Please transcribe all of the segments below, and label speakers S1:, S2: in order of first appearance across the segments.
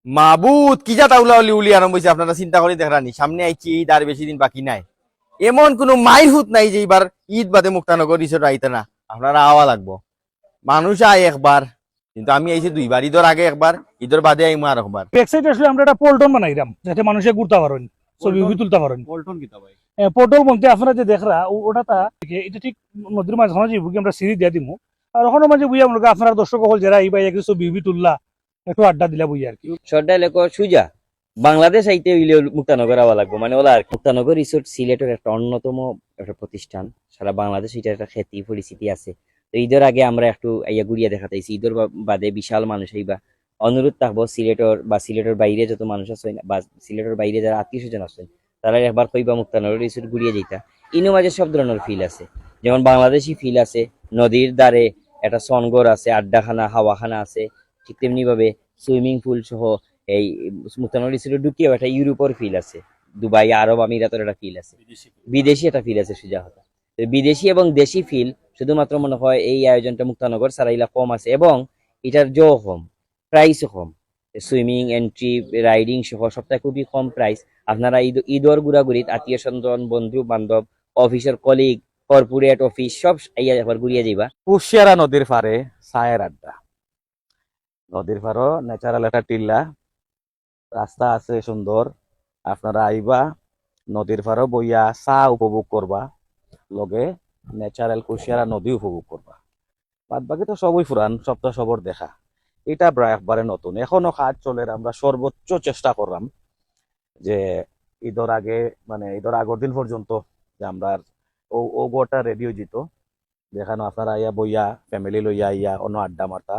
S1: মাবুত কি যা তাউলা উলি আরম্ভ হয়েছে, আপনারা চিন্তা করে দেখরানি সামনে আইছি ঈদ আর বেশি দিন বাকি নাই। এমন কোন মাইল হুত নাই যে এবার ঈদ বাদে মুক্তানগর রিসোর্ট আইতে না, আপনারা আওয়া লাগবো। মানুষ আয় একবার, কিন্তু আমি আইছি দুইবার, ঈদের আগে একবার, ঈদের বাদে আইমু আর একবার।
S2: ব্যাকসাইড আসলে আমরা একটা পল্টন বানাইলাম যাতে মানুষে ঘুরতে পারেন, ছবি তুলতে পারেন।
S3: পল্টন কিতা ভাই?
S2: পটল বলতে আপনারা যে দেখরা ওটা এটা ঠিক নদীর মাঝখানে যে বুকে আমরা সিঁড়ি দিয়া দিমু, আর ওখানে মাঝে বুঝে আমরা আপনারা দর্শক হল যারা এই ভাই একটু ছবি তুললা, একটু আড্ডা দিলা বুঝি আর কি।
S4: সর্দার লেখো সুজা বাংলাদেশ আইতে হইলে মুক্তানগর আওয়া লাগবো, মানে ওলা আর কি। মুক্তানগর রিসোর্ট সিলেটের একটা অন্যতম একটা প্রতিষ্ঠান, সারা বাংলাদেশ এটা একটা খ্যাতি পরিচিতি আছে। তো ঈদের আগে আমরা একটু আইয়া ঘুরিয়া দেখাতেছি, ঈদের বাদে বিশাল মানুষ হইবা। অনুরোধ থাকবো সিলেটের বাইরে যত মানুষ আছে বা সিলেটের বাইরে যারা আত্মীয় স্বজন আছেন, তারা একবার কইবা মুক্তানগর রিসোর্ট ঘুরিয়ে যেতা। ইনো মাঝে সব ধরনের ফিল আছে, যেমন বাংলাদেশি ফিল আছে, নদীর ধারে একটা সনগর আছে, আড্ডাখানা হাওয়াখানা আছে, ঠিক তেমনি ভাবে সুইমিং পুল সহ এই মুক্তানগর রিসোর্টে ঢুকিয়েও একটা ইউরোপের ফিল আছে, দুবাই আরব আমিরাতের একটা ফিল আছে, বিদেশি একটা ফিল আছে সুজা কথা। বিদেশি এবং দেশি ফিল শুধুমাত্র মনে হয় এই আয়োজনটা মুক্তানগর সারাইলা কম আছে, এবং এটার জো কম, প্রাইসও কম। সুইমিং এন্ট্রি রাইডিং সহ সবটা খুবই কম প্রাইস। আপনারা ঈদর ঘুরাঘুরিত আত্মীয় স্বজন বন্ধু বান্ধব অফিসের কলিগ কর্পোরেট অফিস সব একবার ঘুরিয়ে যাইবা।
S3: কুশিয়ারা নদীর পারে ছায়ের আড্ডা, নদীর পাড়ও ন্যাচারাল একটা টিল্লা, রাস্তা আছে সুন্দর। আপনারা আইবা নদীর পাড়ও বইয়া চা উপভোগ করবা, লগে ন্যাচারাল কুশিয়ারা নদী উপভোগ করবা। বাদ বাকি তো সবই ফুরান, সবটা সবর দেখা। এটা প্রায় একবারে নতুন, এখনো কাজ চলে। আমরা সর্বোচ্চ চেষ্টা করলাম যে ঈদের আগে, মানে ঈদের আগের দিন পর্যন্ত যে আমরা ও গোটা রেডি হয়ে যেত, যেখানে আপনারা আইয়া বইয়া ফ্যামিলি লইয়া আইয়া অন্য আড্ডা মারতা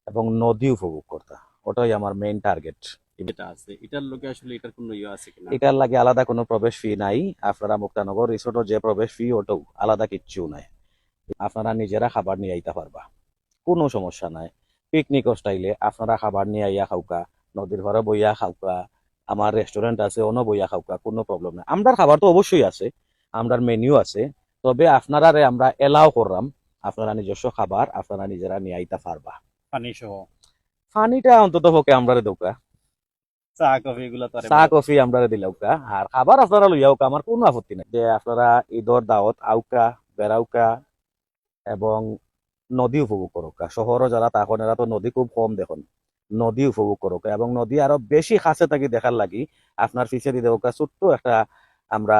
S3: এবং নদী উপভোগ করতা। ওটাই আমার মেইন টার্গেট।
S5: যেটা আছে এটার লোকে আসলে এটার কোনো ইয়ে আছে কিনা?
S3: এটার লাগে আলাদা কোনো প্রবেশ ফি নাই। আপনারা মুক্তানগর রিসোর্টের যে প্রবেশ ফি ওটাও আলাদা কিচ্ছু নাই। আপনারা নিজেরা খাবার নিয়ে আইতে পারবা, কোনো সমস্যা নাই। পিকনিক স্টাইলে আপনারা খাবার নিয়ে আইয়া খাওকা, নদীর ঘরে বইয়া খাওকা, আমার রেস্টুরেন্ট আছে অন্য বইয়া খাওকা, কোনো প্রবলেম নাই। আমরার খাবার তো অবশ্যই আছে, আমরার মেনিউ আছে, তবে আপনারা আমরা এলাও করলাম আপনারা নিজস্ব খাবার আপনারা নিজেরা নিয়ে আইতে পারবা।
S5: পানি সহ
S3: পানিটা অন্তত পক্ষে আমরা দৌকা,
S5: চা কফি এগুলা তো
S3: চা কফি আমরা দিলাউকা, আর খাবার আপনারা লইয়াউকা, আমার কোনো আপত্তি নাই। যে আপনারা ঈদর দাওয়াত আউকা বেড়াউকা এবং নদী উপভোগ করুকা। শহরও যারা তখন এরা তো নদী খুব কম দেখুন, নদী উপভোগ করুকা এবং নদী আরো বেশি কাছে থাকি দেখার লাগি আপনার পিছিয়ে দিয়ে দেওয়া ছোট্ট একটা আমরা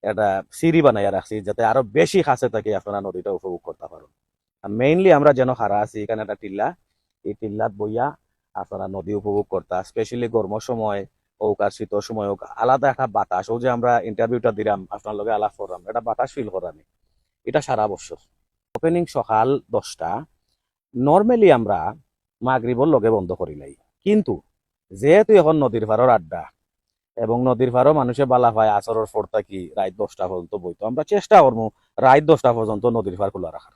S3: একটা সিঁড়ি বানাইয়া রাখছি, যাতে আরো বেশি কাছে থাকি আপনারা নদীটা উপভোগ করতে পারেন। মেইনলি আমরা যেন হারা আছি এখানে একটা টিল্লা, এই টিল্লাত বইয়া আপনারা নদী উপভোগ করতা। স্পেশালি গরমের সময় হোক আর শীতের সময় হোক, আলাদা একটা বাতাস, ও যে আমরা ইন্টারভিউটা দিলাম আপনার লগে আলাপ করলাম, এটা বাতাস ফিল করানি, এটা সারা বছর। ওপেনিং সকাল 10টা, নর্মালি আমরা মাগরিবর লগে বন্ধ করিলাই, কিন্তু যেহেতু এখন নদীর পাড়ের আড্ডা এবং নদীর পাড়ও মানুষে বালা পায় আসরের পর থাকি রাত 10টা পর্যন্ত বইতো, আমরা চেষ্টা করবো রাত 10টা পর্যন্ত নদীর পাড় খোলা রাখার।